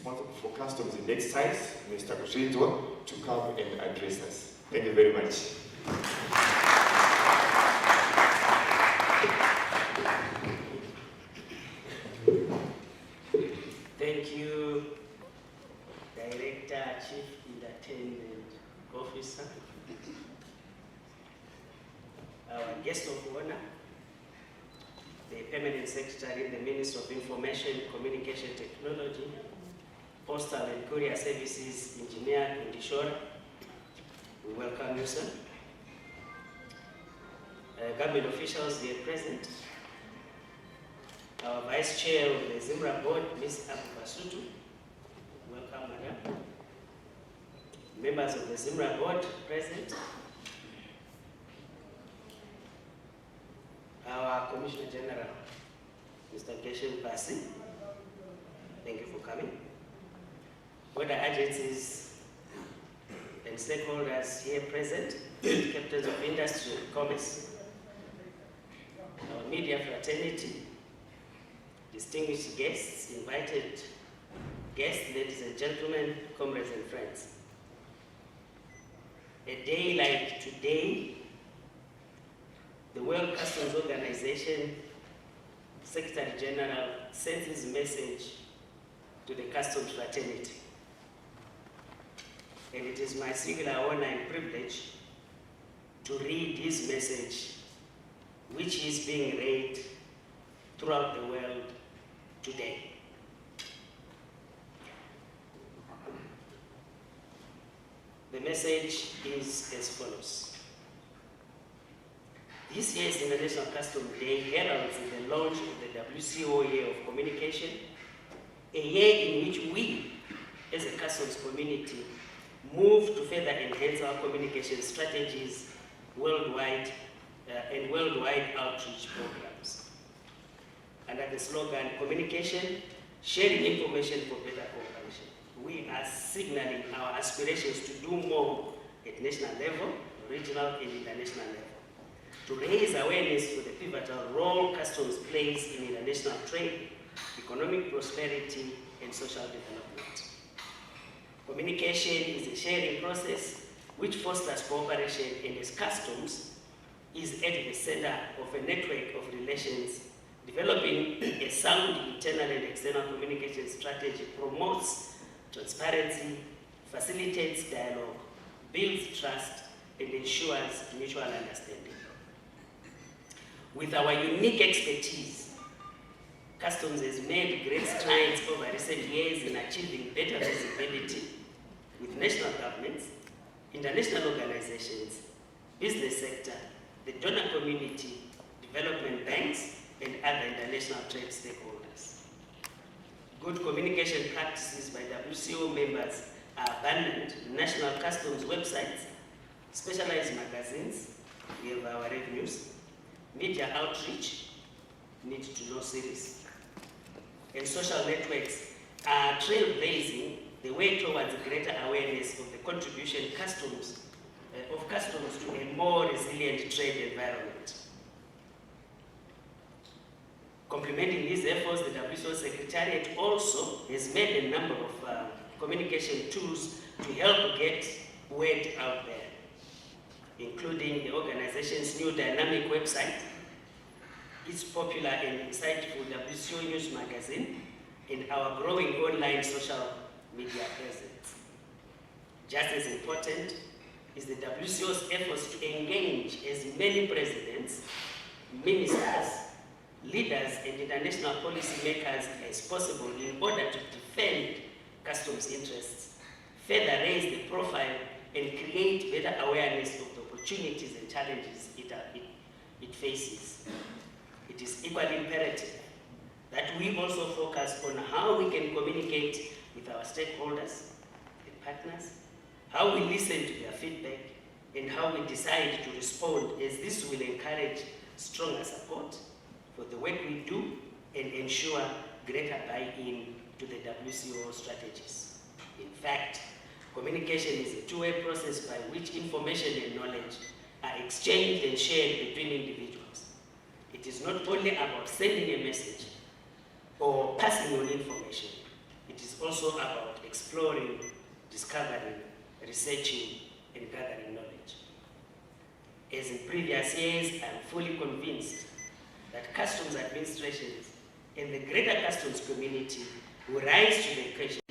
responsible for customs in Excise, Mr. Kuzvinzwa, to come and address us. Thank you very much. Thank you, Director, Chief Entertainment Officer, our guest of honor, the Permanent Secretary, the Minister of Information, Communication Technology, Postal and Courier Services, Engineer Kunio. We welcome you, sir. Government officials here present. Our Vice Chair of the ZIMRA Board, Ms. Abubasutu. Welcome, madam. Members of the ZIMRA Board present. Our Commissioner General, Mr. Geshen Pasi. Thank you for coming. Border agencies and stakeholders here present, captains of industry and commerce, our media fraternity, distinguished guests, invited guests, ladies and gentlemen, comrades and friends. A day like today, the World Customs Organization Secretary General sends his message to the customs fraternity. And it is my singular honor and privilege to read his message, which is being read throughout the world today. The message is as follows. This year's International Customs Day heralds the launch of the WCO Year of Communication, a year in which we, as a customs community, move to further enhance our communication strategies worldwide and worldwide outreach programs. Under the slogan, communication, sharing information for better cooperation, we are signaling our aspirations to do more at national level, regional and international level, to raise awareness for the pivotal role customs plays in international trade, economic prosperity, and social development. Communication is a sharing process which fosters cooperation, and as customs is at the center of a network of relations. Developing a sound internal and external communication strategy promotes transparency, facilitates dialogue, builds trust, and ensures mutual understanding. With our unique expertise, customs has made great strides over recent years in achieving better visibility with national governments, international organizations, business sector, the donor community, development banks, and other international trade stakeholders. Good communication practices by WCO members are abundant. National customs websites, specialized magazines, we have our revenues, media outreach, need to know series, and social networks are trailblazing the way towards greater awareness of the contribution of customs to a more resilient trade environment. Complementing these efforts, the WCO Secretariat also has made a number of communication tools to help get word out there, including the organization's new dynamic website, its popular and insightful WCO News magazine, and our growing online social media presence. Just as important is the WCO's efforts to engage as many presidents, ministers, leaders, and international policy makers as possible in order to defend customs interests, further raise the profile, and create better awareness of the opportunities and challenges it faces. It is equally imperative that we also focus on how we can communicate with our stakeholders and partners, how we listen to their feedback, and how we decide to respond, as this will encourage stronger support for the work we do and ensure greater buy-in to the WCO strategies. In fact, communication is a two-way process by which information and knowledge are exchanged and shared between individuals. It is not only about sending a message or passing on information, it is also also about exploring, discovering, researching, and gathering knowledge. As in previous years, I am fully convinced that customs administrations and the greater customs community will rise to the occasion,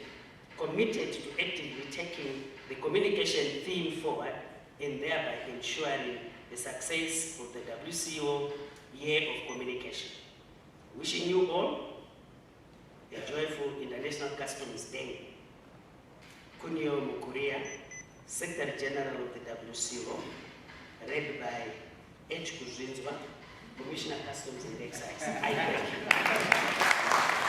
committed to actively taking the communication theme forward and thereby ensuring the success of the WCO Year of Communication. Wishing you all a joyful International Customs Day. Kunio Mikuriyo, Secretary General of the WCO, read by Kuzvinzwa, Commissioner Customs and Excise. I thank you.